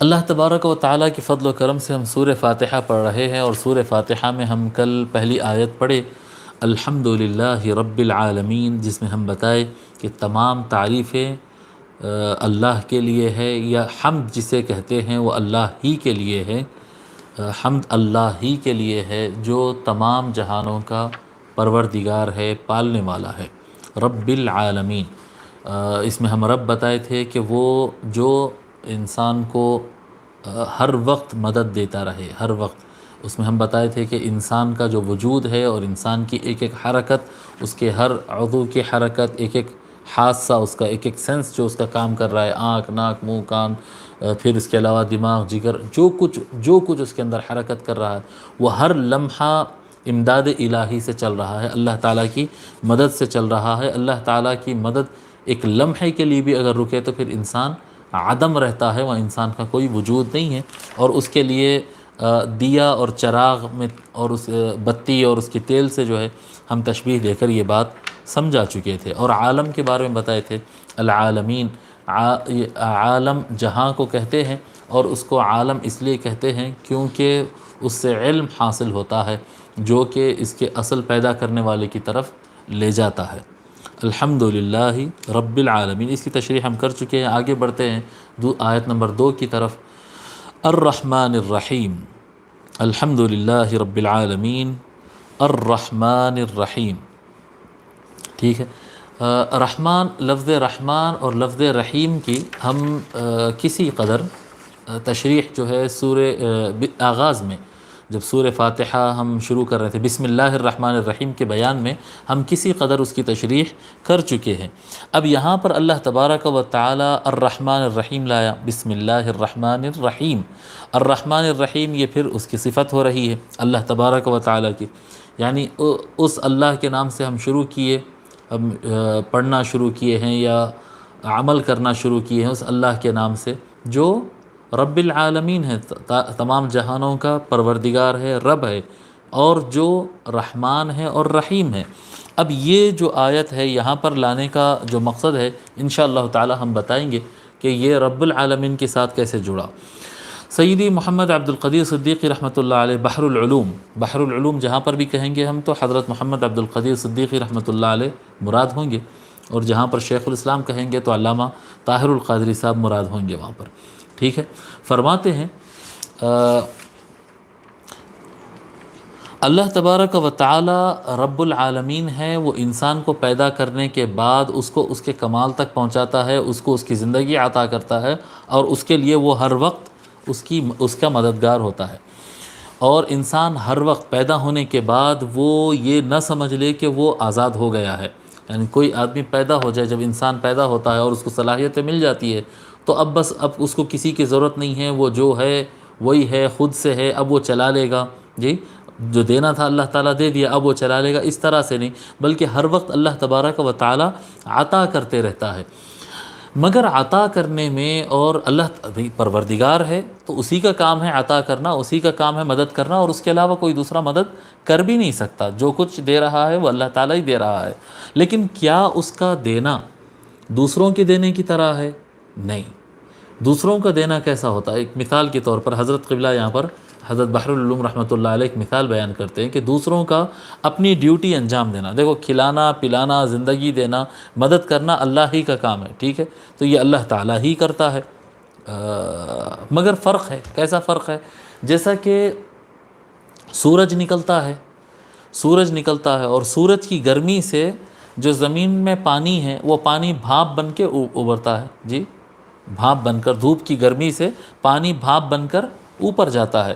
اللہ تبارک و تعالیٰ کی فضل و کرم سے ہم سورہ فاتحہ پڑھ رہے ہیں، اور سورہ فاتحہ میں ہم کل پہلی آیت پڑھے الحمد للہ رب العالمین، جس میں ہم بتائے کہ تمام تعریفیں اللہ کے لیے ہے، یا حمد جسے کہتے ہیں وہ اللہ ہی کے لیے ہے۔ حمد اللہ ہی کے لیے ہے جو تمام جہانوں کا پروردگار ہے، پالنے والا ہے، رب العالمین۔ اس میں ہم رب بتائے تھے کہ وہ جو انسان کو ہر وقت مدد دیتا رہے، ہر وقت۔ اس میں ہم بتائے تھے کہ انسان کا جو وجود ہے اور انسان کی ایک ایک حرکت، اس کے ہر عضو کی حرکت، ایک ایک حادثہ، اس کا ایک ایک سینس جو اس کا کام کر رہا ہے، آنکھ، ناک، منہ، کان، پھر اس کے علاوہ دماغ، جگر، جو کچھ اس کے اندر حرکت کر رہا ہے، وہ ہر لمحہ امداد الہی سے چل رہا ہے، اللہ تعالیٰ کی مدد سے چل رہا ہے۔ اللہ تعالیٰ کی مدد ایک لمحے کے لیے بھی اگر رکے تو پھر انسان عدم رہتا ہے، وہ انسان کا کوئی وجود نہیں ہے۔ اور اس کے لیے دیا اور چراغ میں، اور اس بتی اور اس کی تیل سے جو ہے ہم تشبیہ دے کر یہ بات سمجھا چکے تھے۔ اور عالم کے بارے میں بتائے تھے العالمین، عالم جہاں کو کہتے ہیں، اور اس کو عالم اس لیے کہتے ہیں کیونکہ اس سے علم حاصل ہوتا ہے جو کہ اس کے اصل پیدا کرنے والے کی طرف لے جاتا ہے۔ الحمد للہ رب العالمین، اس کی تشریح ہم کر چکے ہیں۔ آگے بڑھتے ہیں آیت نمبر 2 کی طرف۔ الرحمن الرحیم، الحمد للہ رب العالمین الرحمن الرحیم، ٹھیک ہے۔ رحمان، لفظ رحمان اور لفظ رحیم کی ہم کسی قدر تشریح جو ہے سورہ آغاز میں، جب سورہ فاتحہ ہم شروع کر رہے تھے بسم اللہ الرحمن الرحیم کے بیان میں، ہم کسی قدر اس کی تشریح کر چکے ہیں۔ اب یہاں پر اللہ تبارک و تعالی الرحمن الرحیم لایا، بسم اللہ الرحمن الرحیم۔ الرحمن الرحیم یہ پھر اس کی صفت ہو رہی ہے اللہ تبارک و تعالی کی، یعنی اس اللہ کے نام سے ہم شروع کیے، ہم پڑھنا شروع کیے ہیں یا عمل کرنا شروع کیے ہیں اس اللہ کے نام سے جو رب العالمین ہے، تمام جہانوں کا پروردگار ہے، رب ہے، اور جو رحمان ہے اور رحیم ہے۔ اب یہ جو آیت ہے یہاں پر لانے کا جو مقصد ہے انشاءاللہ تعالی ہم بتائیں گے کہ یہ رب العالمین کے ساتھ کیسے جڑا۔ سیدی محمد عبد القدیر صدیقی رحمۃ اللہ علیہ بحر العلوم، بحر العلوم جہاں پر بھی کہیں گے ہم تو حضرت محمد عبد القدیر صدیقی رحمۃ اللہ علیہ مراد ہوں گے، اور جہاں پر شیخ الاسلام کہیں گے تو علامہ طاہر القادری صاحب مراد ہوں گے وہاں پر، ٹھیک ہے۔ فرماتے ہیں اللہ تبارک و تعالی رب العالمین ہے، وہ انسان کو پیدا کرنے کے بعد اس کو اس کے کمال تک پہنچاتا ہے، اس کو اس کی زندگی عطا کرتا ہے، اور اس کے لیے وہ ہر وقت اس کا مددگار ہوتا ہے۔ اور انسان ہر وقت پیدا ہونے کے بعد وہ یہ نہ سمجھ لے کہ وہ آزاد ہو گیا ہے، یعنی کوئی آدمی پیدا ہو جائے، جب انسان پیدا ہوتا ہے اور اس کو صلاحیتیں مل جاتی ہے تو اب اس کو کسی کی ضرورت نہیں ہے، وہ جو ہے وہی ہے، خود سے ہے، اب وہ چلا لے گا، جی جو دینا تھا اللہ تعالیٰ دے دیا، اب وہ چلا لے گا، اس طرح سے نہیں، بلکہ ہر وقت اللہ تبارک و تعالیٰ عطا کرتے رہتا ہے۔ مگر عطا کرنے میں، اور اللہ پروردگار ہے تو اسی کا کام ہے عطا کرنا، اسی کا کام ہے مدد کرنا، اور اس کے علاوہ کوئی دوسرا مدد کر بھی نہیں سکتا۔ جو کچھ دے رہا ہے وہ اللہ تعالیٰ ہی دے رہا ہے، لیکن کیا اس کا دینا دوسروں کے دینے کی طرح ہے؟ نہیں۔ دوسروں کا دینا کیسا ہوتا ہے؟ ایک مثال کے طور پر حضرت قبلہ یہاں پر حضرت بحر العلوم رحمۃ اللہ علیہ ایک مثال بیان کرتے ہیں کہ دوسروں کا اپنی ڈیوٹی انجام دینا، دیکھو کھلانا، پلانا، زندگی دینا، مدد کرنا اللہ ہی کا کام ہے، ٹھیک ہے، تو یہ اللہ تعالیٰ ہی کرتا ہے۔ مگر فرق ہے، کیسا فرق ہے؟ جیسا کہ سورج نکلتا ہے اور سورج کی گرمی سے جو زمین میں پانی ہے وہ پانی بھاپ بن کے ابھرتا ہے، جی بھاپ بن کر، دھوپ کی گرمی سے پانی بھاپ بن کر اوپر جاتا ہے،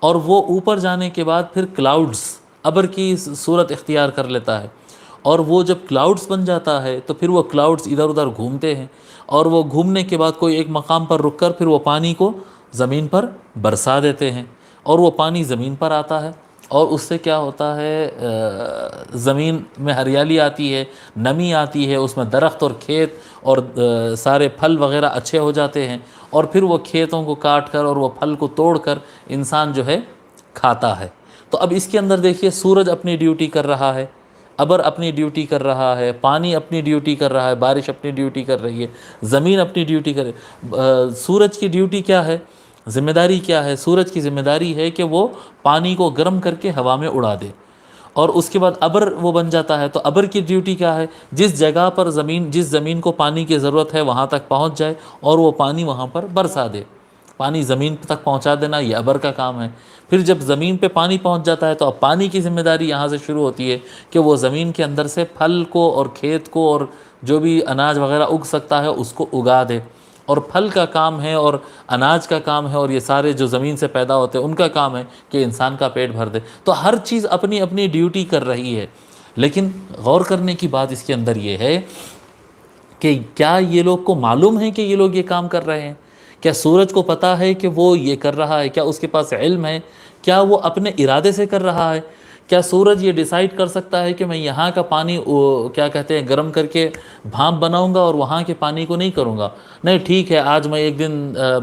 اور وہ اوپر جانے کے بعد پھر کلاؤڈز، ابر کی صورت اختیار کر لیتا ہے، اور وہ جب کلاؤڈز بن جاتا ہے تو پھر وہ کلاؤڈز ادھر ادھر گھومتے ہیں، اور وہ گھومنے کے بعد کوئی ایک مقام پر رک کر پھر وہ پانی کو زمین پر برسا دیتے ہیں، اور وہ پانی زمین پر آتا ہے، اور اس سے کیا ہوتا ہے، زمین میں ہریالی آتی ہے، نمی آتی ہے، اس میں درخت اور کھیت اور سارے پھل وغیرہ اچھے ہو جاتے ہیں، اور پھر وہ کھیتوں کو کاٹ کر اور وہ پھل کو توڑ کر انسان جو ہے کھاتا ہے۔ تو اب اس کے اندر دیکھیے سورج اپنی ڈیوٹی کر رہا ہے، ابر اپنی ڈیوٹی کر رہا ہے، پانی اپنی ڈیوٹی کر رہا ہے، بارش اپنی ڈیوٹی کر رہی ہے، زمین اپنی ڈیوٹی کر رہی ہے۔ سورج کی ڈیوٹی کیا ہے ذمہ داری کیا ہے؟ سورج کی ذمہ داری ہے کہ وہ پانی کو گرم کر کے ہوا میں اڑا دے، اور اس کے بعد ابر وہ بن جاتا ہے، تو ابر کی ڈیوٹی کیا ہے؟ جس جگہ پر جس زمین کو پانی کی ضرورت ہے وہاں تک پہنچ جائے اور وہ پانی وہاں پر برسا دے، پانی زمین تک پہنچا دینا یہ ابر کا کام ہے۔ پھر جب زمین پہ پانی پہنچ جاتا ہے تو اب پانی کی ذمہ داری یہاں سے شروع ہوتی ہے کہ وہ زمین کے اندر سے پھل کو اور کھیت کو اور جو بھی اناج وغیرہ اگ سکتا ہے اس کو اگا دے، اور پھل کا کام ہے اور اناج کا کام ہے اور یہ سارے جو زمین سے پیدا ہوتے ہیں ان کا کام ہے کہ انسان کا پیٹ بھر دے۔ تو ہر چیز اپنی اپنی ڈیوٹی کر رہی ہے، لیکن غور کرنے کی بات اس کے اندر یہ ہے کہ کیا یہ لوگ کو معلوم ہے کہ یہ لوگ یہ کام کر رہے ہیں؟ کیا سورج کو پتہ ہے کہ وہ یہ کر رہا ہے؟ کیا اس کے پاس علم ہے؟ کیا وہ اپنے ارادے سے کر رہا ہے؟ کیا سورج یہ ڈیسائیڈ کر سکتا ہے کہ میں یہاں کا پانی کیا کہتے ہیں گرم کر کے بھاپ بناؤں گا اور وہاں کے پانی کو نہیں کروں گا؟ نہیں، ٹھیک ہے، آج میں ایک دن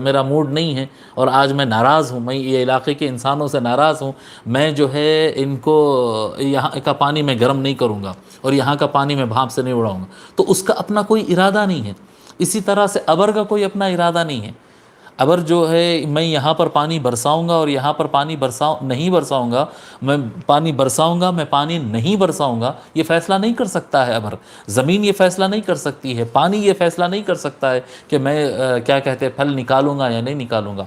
میرا موڈ نہیں ہے اور آج میں ناراض ہوں، میں یہ علاقے کے انسانوں سے ناراض ہوں، میں جو ہے ان کو یہاں کا پانی میں گرم نہیں کروں گا اور یہاں کا پانی میں بھاپ سے نہیں اڑاؤں گا، تو اس کا اپنا کوئی ارادہ نہیں ہے۔ اسی طرح سے ابر کا کوئی اپنا ارادہ نہیں ہے۔ ابر جو ہے میں یہاں پر پانی برساؤں گا اور یہاں پر پانی نہیں برساؤں گا، میں پانی برساؤں گا، میں پانی نہیں برساؤں گا، یہ فیصلہ نہیں کر سکتا ہے ابر۔ زمین یہ فیصلہ نہیں کر سکتی ہے، پانی یہ فیصلہ نہیں کر سکتا ہے کہ میں کیا کہتے ہیں پھل نکالوں گا یا نہیں نکالوں گا۔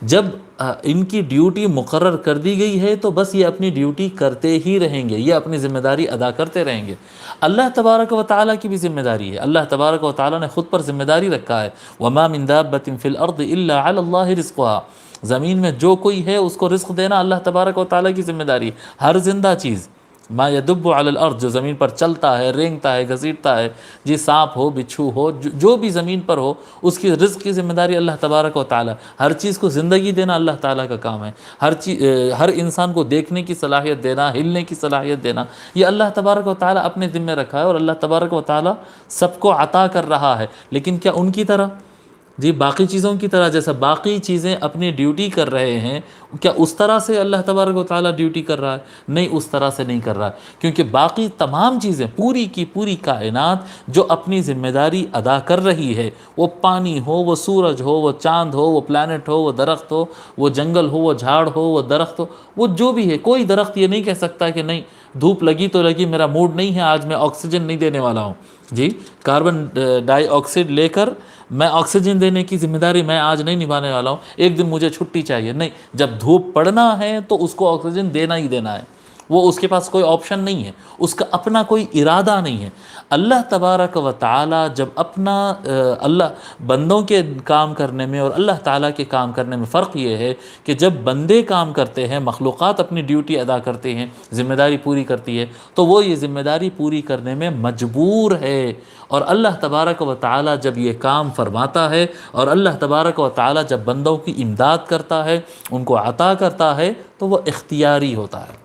جب ان کی ڈیوٹی مقرر کر دی گئی ہے تو بس یہ اپنی ڈیوٹی کرتے ہی رہیں گے، یہ اپنی ذمہ داری ادا کرتے رہیں گے۔ اللہ تبارک و تعالیٰ کی بھی ذمہ داری ہے، اللہ تبارک و تعالیٰ نے خود پر ذمہ داری رکھا ہے، وَمَا مِن دَابَّةٍ فِي الْأَرْضِ إِلَّا عَلَى اللَّهِ رِزْقُهَا، زمین میں جو کوئی ہے اس کو رزق دینا اللہ تبارک و تعالیٰ کی ذمہ داری ہے۔ ہر زندہ چیز ما یدب علی الارض، جو زمین پر چلتا ہے، رینگتا ہے، گھسیٹتا ہے، جی سانپ ہو، بچھو ہو، جو بھی زمین پر ہو، اس کی رزق کی ذمہ داری اللہ تبارک و تعالیٰ۔ ہر چیز کو زندگی دینا اللہ تعالیٰ کا کام ہے، ہر انسان کو دیکھنے کی صلاحیت دینا، ہلنے کی صلاحیت دینا، یہ اللہ تبارک و تعالیٰ اپنے ذمہ رکھا ہے، اور اللہ تبارک و تعالیٰ سب کو عطا کر رہا ہے۔ لیکن کیا ان کی طرح، جی باقی چیزوں کی طرح جیسا باقی چیزیں اپنی ڈیوٹی کر رہے ہیں، کیا اس طرح سے اللہ تبارک و تعالیٰ ڈیوٹی کر رہا ہے؟ نہیں، اس طرح سے نہیں کر رہا ہے، کیونکہ باقی تمام چیزیں، پوری کی پوری کائنات جو اپنی ذمہ داری ادا کر رہی ہے، وہ پانی ہو، وہ سورج ہو، وہ چاند ہو، وہ پلانٹ ہو، وہ درخت ہو، وہ جنگل ہو، وہ جھاڑ ہو، وہ درخت ہو، وہ جو بھی ہے، کوئی درخت یہ نہیں کہہ سکتا کہ نہیں دھوپ لگی تو لگی، میرا موڈ نہیں ہے، آج میں آکسیجن نہیں دینے والا ہوں، جی کاربن ڈائی آکسائڈ لے کر میں آکسیجن دینے کی ذمہ داری میں آج نہیں نبھانے والا ہوں، ایک دن مجھے چھٹی چاہیے۔ نہیں، جب دھوپ پڑنا ہے تو اس کو آکسیجن دینا ہی دینا ہے، وہ اس کے پاس کوئی آپشن نہیں ہے، اس کا اپنا کوئی ارادہ نہیں ہے۔ اللہ تبارک و تعالی جب اپنا اللہ بندوں کے کام کرنے میں اور اللہ تعالیٰ کے کام کرنے میں فرق یہ ہے کہ جب بندے کام کرتے ہیں، مخلوقات اپنی ڈیوٹی ادا کرتے ہیں، ذمہ داری پوری کرتی ہے، تو وہ یہ ذمہ داری پوری کرنے میں مجبور ہے، اور اللہ تبارک و تعالیٰ جب یہ کام فرماتا ہے اور اللہ تبارک و تعالیٰ جب بندوں کی امداد کرتا ہے، ان کو عطا کرتا ہے، تو وہ اختیاری ہوتا ہے۔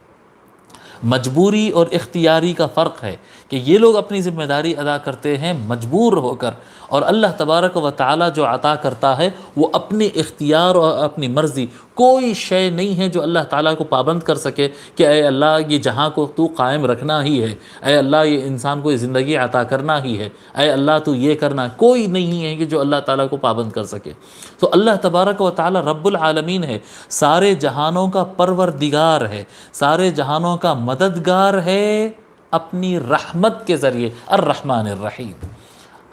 مجبوری اور اختیاری کا فرق ہے کہ یہ لوگ اپنی ذمہ داری ادا کرتے ہیں مجبور ہو کر، اور اللہ تبارک و تعالیٰ جو عطا کرتا ہے وہ اپنی اختیار اور اپنی مرضی۔ کوئی شے نہیں ہے جو اللہ تعالیٰ کو پابند کر سکے کہ اے اللہ یہ جہاں کو تو قائم رکھنا ہی ہے، اے اللہ یہ انسان کو یہ زندگی عطا کرنا ہی ہے، اے اللہ تو یہ کرنا، کوئی نہیں ہے کہ جو اللہ تعالیٰ کو پابند کر سکے۔ تو اللہ تبارک و تعالیٰ رب العالمین ہے، سارے جہانوں کا پروردگار ہے، سارے جہانوں کا مددگار ہے، اپنی رحمت کے ذریعے، الرحمن الرحیم۔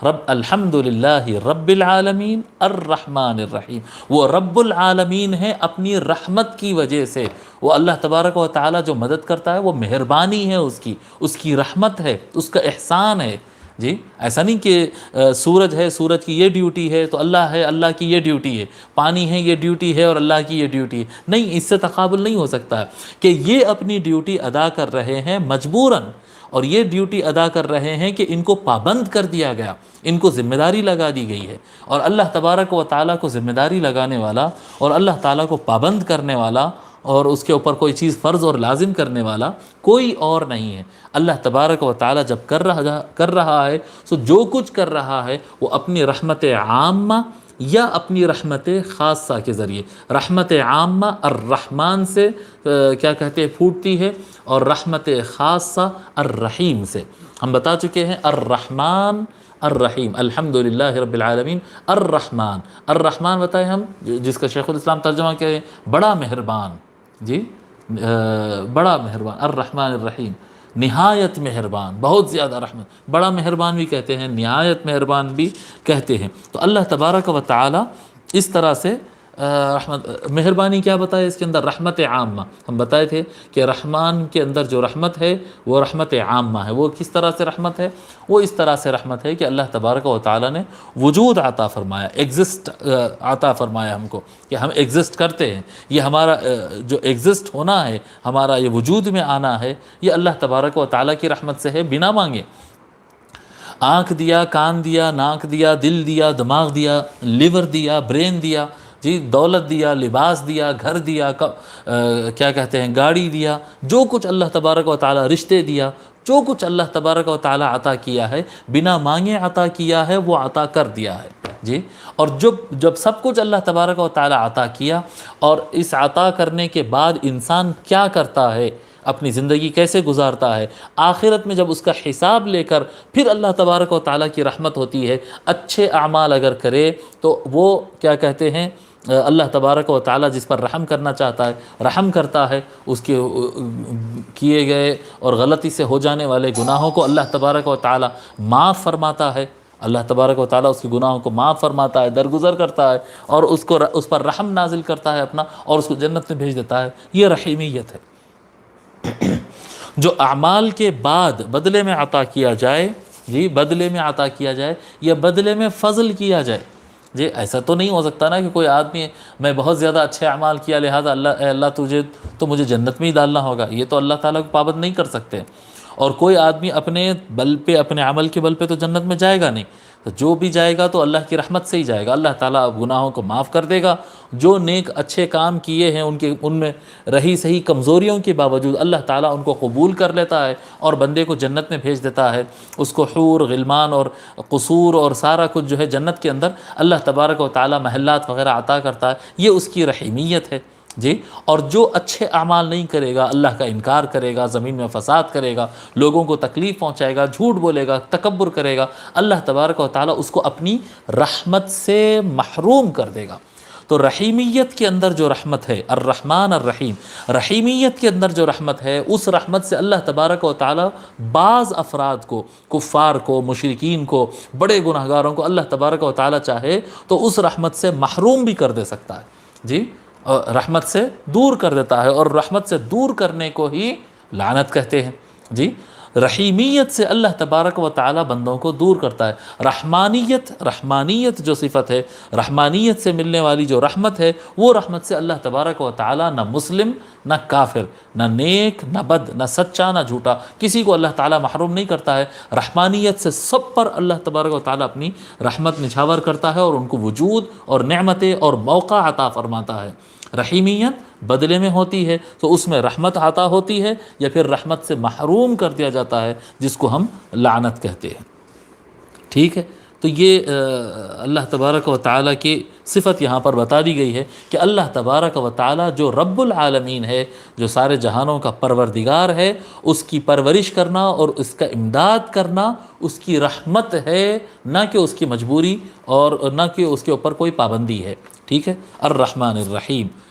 الحمدللہ رب العالمین الرحمن الرحیم، وہ رب العالمین ہے اپنی رحمت کی وجہ سے۔ وہ اللہ تبارک و تعالیٰ جو مدد کرتا ہے وہ مہربانی ہے اس کی رحمت ہے، اس کا احسان ہے۔ جی ایسا نہیں کہ سورج ہے، سورج کی یہ ڈیوٹی ہے تو اللہ ہے، اللہ کی یہ ڈیوٹی ہے، پانی ہے یہ ڈیوٹی ہے اور اللہ کی یہ ڈیوٹی ہے، نہیں، اس سے تقابل نہیں ہو سکتا کہ یہ اپنی ڈیوٹی ادا کر رہے ہیں مجبوراً، اور یہ ڈیوٹی ادا کر رہے ہیں کہ ان کو پابند کر دیا گیا، ان کو ذمہ داری لگا دی گئی ہے، اور اللہ تبارک و تعالیٰ کو ذمہ داری لگانے والا اور اللہ تعالیٰ کو پابند کرنے والا اور اس کے اوپر کوئی چیز فرض اور لازم کرنے والا کوئی اور نہیں ہے۔ اللہ تبارک و تعالیٰ جب کر رہا ہے تو جو کچھ کر رہا ہے وہ اپنی رحمت عامہ یا اپنی رحمت خاصہ کے ذریعے۔ رحمت عامہ الرحمن سے کیا کہتے ہیں پھوٹتی ہے، اور رحمت خاصہ الرحیم سے۔ ہم بتا چکے ہیں الرحمن الرحیم، الحمدللہ رب العالمین الرحمن، الرحمن بتائیں ہم جس کا شیخ الاسلام ترجمہ کیا ہے بڑا مہربان، جی بڑا مہربان، الرحمن الرحیم نہایت مہربان، بہت زیادہ رحمت، بڑا مہربان بھی کہتے ہیں، نہایت مہربان بھی کہتے ہیں۔ تو اللہ تبارک و تعالی اس طرح سے رحمت، مہربانی کیا بتائے اس کے اندر، رحمت عامہ، ہم بتائے تھے کہ رحمان کے اندر جو رحمت ہے وہ رحمت عامہ ہے۔ وہ کس طرح سے رحمت ہے؟ وہ اس طرح سے رحمت ہے کہ اللہ تبارک و تعالی نے وجود عطا فرمایا، ایگزسٹ عطا فرمایا ہم کو، کہ ہم ایگزسٹ کرتے ہیں۔ یہ ہمارا جو ایگزسٹ ہونا ہے، ہمارا یہ وجود میں آنا ہے، یہ اللہ تبارک و تعالی کی رحمت سے ہے، بنا مانگے۔ آنکھ دیا، کان دیا، ناک دیا، دل دیا، دماغ دیا، لیور دیا، برین دیا، جی دولت دیا، لباس دیا، گھر دیا، کیا کہتے ہیں گاڑی دیا، جو کچھ اللہ تبارک و تعالی، رشتے دیا، جو کچھ اللہ تبارک و تعالی عطا کیا ہے، بنا مانگے عطا کیا ہے، وہ عطا کر دیا ہے، جی۔ اور جب سب کچھ اللہ تبارک و تعالی عطا کیا، اور اس عطا کرنے کے بعد انسان کیا کرتا ہے، اپنی زندگی کیسے گزارتا ہے، آخرت میں جب اس کا حساب لے کر پھر اللہ تبارک و تعالیٰ کی رحمت ہوتی ہے، اچھے اعمال اگر کرے تو وہ کیا کہتے ہیں، اللہ تبارک و تعالیٰ جس پر رحم کرنا چاہتا ہے رحم کرتا ہے، اس کے کیے گئے اور غلطی سے ہو جانے والے گناہوں کو اللہ تبارک و تعالیٰ معاف فرماتا ہے، اللہ تبارک و تعالیٰ اس کے گناہوں کو معاف فرماتا ہے، درگزر کرتا ہے، اور اس پر رحم نازل کرتا ہے اپنا، اور اس کو جنت میں بھیج دیتا ہے۔ یہ رحیمیت ہے۔ جو اعمال کے بعد بدلے میں عطا کیا جائے، جی بدلے میں عطا کیا جائے یا بدلے میں فضل کیا جائے، جی ایسا تو نہیں ہو سکتا نا کہ کوئی آدمی میں بہت زیادہ اچھے اعمال کیا لہذا اے اللہ تجھے تو مجھے جنت میں ہی ڈالنا ہوگا، یہ تو اللہ تعالیٰ کو پابند نہیں کر سکتے۔ اور کوئی آدمی اپنے بل پہ، اپنے عمل کے بل پہ تو جنت میں جائے گا نہیں، تو جو بھی جائے گا تو اللہ کی رحمت سے ہی جائے گا، اللہ تعالیٰ گناہوں کو معاف کر دے گا۔ جو نیک اچھے کام کیے ہیں ان میں رہی صحیح کمزوریوں کے باوجود اللہ تعالیٰ ان کو قبول کر لیتا ہے اور بندے کو جنت میں بھیج دیتا ہے، اس کو حور، غلمان اور قصور اور سارا کچھ جو ہے جنت کے اندر اللہ تبارک و تعالیٰ محلات وغیرہ عطا کرتا ہے۔ یہ اس کی رحیمیت ہے، جی۔ اور جو اچھے اعمال نہیں کرے گا، اللہ کا انکار کرے گا، زمین میں فساد کرے گا، لوگوں کو تکلیف پہنچائے گا، جھوٹ بولے گا، تکبر کرے گا، اللہ تبارک و تعالیٰ اس کو اپنی رحمت سے محروم کر دے گا۔ تو رحیمیت کے اندر جو رحمت ہے، الرحمن الرحیم، رحیمیت کے اندر جو رحمت ہے، اس رحمت سے اللہ تبارک و تعالیٰ بعض افراد کو، کفار کو، مشرکین کو، بڑے گناہگاروں کو اللہ تبارک و تعالیٰ چاہے تو اس رحمت سے محروم بھی کر دے سکتا ہے، جی، رحمت سے دور کر دیتا ہے، اور رحمت سے دور کرنے کو ہی لعنت کہتے ہیں، جی۔ رحیمیت سے اللہ تبارک و تعالی بندوں کو دور کرتا ہے۔ رحمانیت جو صفت ہے، رحمانیت سے ملنے والی جو رحمت ہے، وہ رحمت سے اللہ تبارک و تعالی نہ مسلم، نہ کافر، نہ نیک، نہ بد، نہ سچا، نہ جھوٹا، کسی کو اللہ تعالی محروم نہیں کرتا ہے۔ رحمانیت سے سب پر اللہ تبارک و تعالی اپنی رحمت نچھاور کرتا ہے اور ان کو وجود اور نعمتیں اور موقع عطا فرماتا ہے۔ رحیمیت بدلے میں ہوتی ہے تو اس میں رحمت عطا ہوتی ہے، یا پھر رحمت سے محروم کر دیا جاتا ہے جس کو ہم لعنت کہتے ہیں، ٹھیک ہے۔ تو یہ اللہ تبارک و تعالیٰ کی صفت یہاں پر بتا دی گئی ہے کہ اللہ تبارک و تعالیٰ جو رب العالمین ہے، جو سارے جہانوں کا پروردگار ہے، اس کی پرورش کرنا اور اس کا امداد کرنا اس کی رحمت ہے، نہ کہ اس کی مجبوری اور نہ کہ اس کے اوپر کوئی پابندی ہے، ٹھیک ہے۔ الرحمن الرحیم۔